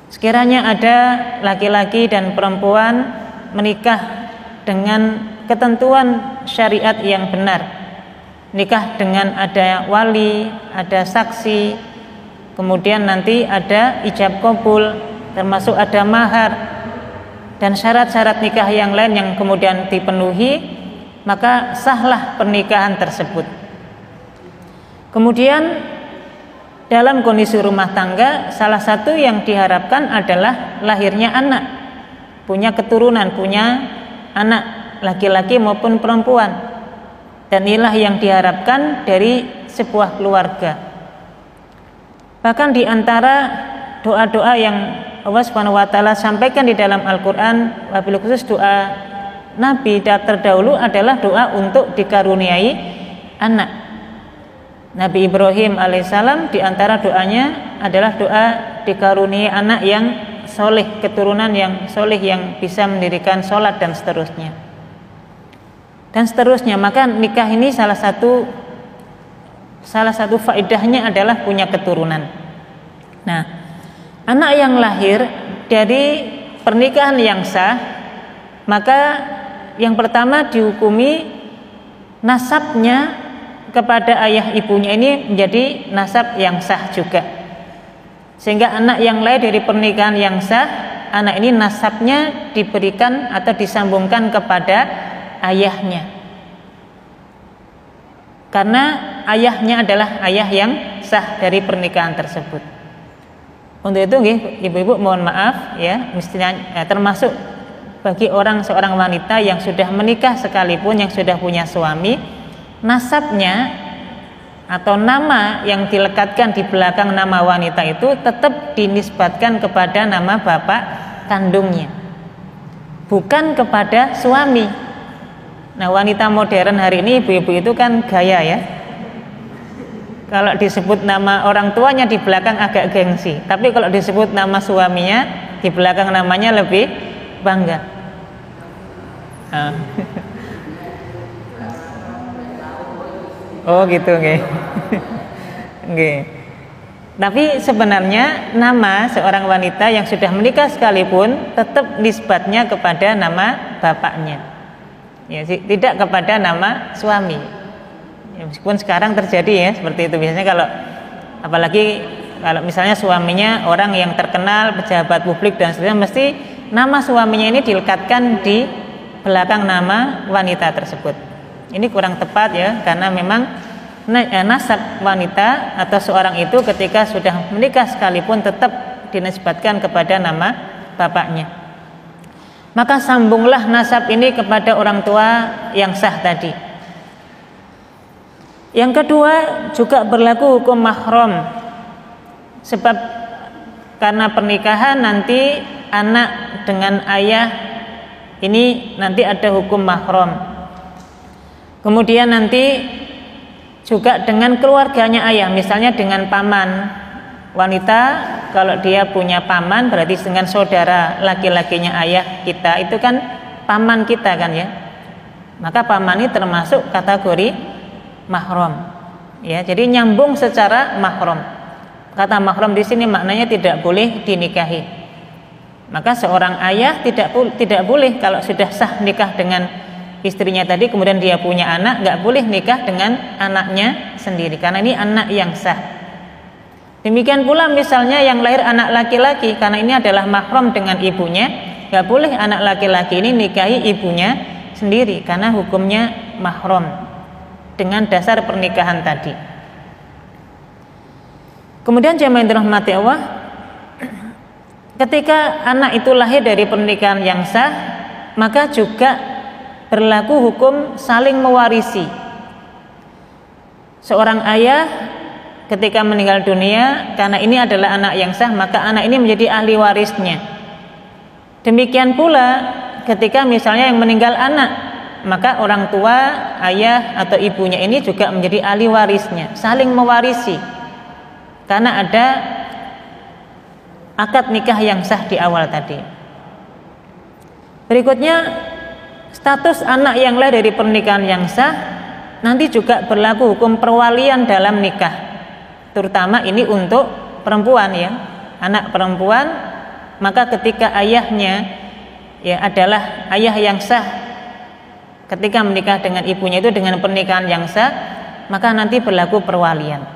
Sekiranya ada laki-laki dan perempuan menikah dengan ketentuan syariat yang benar, nikah dengan ada wali, ada saksi, kemudian nanti ada ijab kabul, termasuk ada mahar dan syarat-syarat nikah yang lain yang kemudian dipenuhi, maka sahlah pernikahan tersebut. Kemudian dalam kondisi rumah tangga, salah satu yang diharapkan adalah lahirnya anak, punya keturunan, punya anak laki-laki maupun perempuan. Dan inilah yang diharapkan dari sebuah keluarga. Bahkan di antara doa-doa yang Allah Subhanahu wa taala sampaikan di dalam Al-Qur'an, wabil khusus doa Nabi terdahulu adalah doa untuk dikaruniai anak. Nabi Ibrahim alaihissalam di antara doanya adalah doa dikaruniai anak yang soleh, keturunan yang soleh yang bisa mendirikan sholat dan seterusnya. Dan seterusnya. Maka nikah ini salah satu faedahnya adalah punya keturunan. Nah, anak yang lahir dari pernikahan yang sah, maka yang pertama dihukumi nasabnya kepada ayah ibunya ini menjadi nasab yang sah juga. Sehingga anak yang lahir dari pernikahan yang sah, anak ini nasabnya diberikan atau disambungkan kepada ayahnya. Karena ayahnya adalah ayah yang sah dari pernikahan tersebut. Untuk itu ibu-ibu mohon maaf ya, mestinya termasuk bagi seorang wanita yang sudah menikah sekalipun, yang sudah punya suami, nasabnya atau nama yang dilekatkan di belakang nama wanita itu tetap dinisbatkan kepada nama bapak kandungnya, bukan kepada suami. Nah, wanita modern hari ini ibu-ibu itu kan gaya ya. Kalau disebut nama orang tuanya di belakang agak gengsi, tapi kalau disebut nama suaminya di belakang namanya lebih bangga. Oh gitu nggih. Nggih. Tapi sebenarnya nama seorang wanita yang sudah menikah sekalipun tetap nisbatnya kepada nama bapaknya. Ya, tidak kepada nama suami. Ya, meskipun sekarang terjadi ya seperti itu biasanya apalagi kalau misalnya suaminya orang yang terkenal, pejabat publik dan sebagainya, mesti nama suaminya ini dilekatkan di belakang nama wanita tersebut. Ini kurang tepat ya, karena memang nasab wanita atau seorang itu ketika sudah menikah sekalipun tetap dinisbatkan kepada nama bapaknya. Maka sambunglah nasab ini kepada orang tua yang sah tadi. Yang kedua juga berlaku hukum mahram. Sebab karena pernikahan nanti anak dengan ayah ini nanti ada hukum mahram. Kemudian nanti juga dengan keluarganya ayah, misalnya dengan paman. Wanita kalau dia punya paman berarti dengan saudara laki-lakinya ayah kita itu kan paman kita kan ya. Maka paman ini termasuk kategori mahram. Ya, jadi nyambung secara mahram. Kata mahram di sini maknanya tidak boleh dinikahi. Maka seorang ayah tidak boleh kalau sudah sah nikah dengan istrinya tadi, kemudian dia punya anak, nggak boleh nikah dengan anaknya sendiri karena ini anak yang sah. Demikian pula misalnya yang lahir anak laki-laki, karena ini adalah mahram dengan ibunya, nggak boleh anak laki-laki ini nikahi ibunya sendiri karena hukumnya mahram dengan dasar pernikahan tadi. Kemudian jemaah yang dirahmati Allah, ketika anak itu lahir dari pernikahan yang sah, maka juga berlaku hukum saling mewarisi. Seorang ayah ketika meninggal dunia, karena ini adalah anak yang sah, maka anak ini menjadi ahli warisnya. Demikian pula ketika misalnya yang meninggal anak, maka orang tua, ayah atau ibunya ini juga menjadi ahli warisnya, saling mewarisi. Karena ada akad nikah yang sah di awal tadi. Berikutnya, status anak yang lahir dari pernikahan yang sah nanti juga berlaku hukum perwalian dalam nikah. Terutama ini untuk perempuan ya. Anak perempuan maka ketika ayahnya ya adalah ayah yang sah, ketika menikah dengan ibunya itu dengan pernikahan yang sah, maka nanti berlaku perwalian.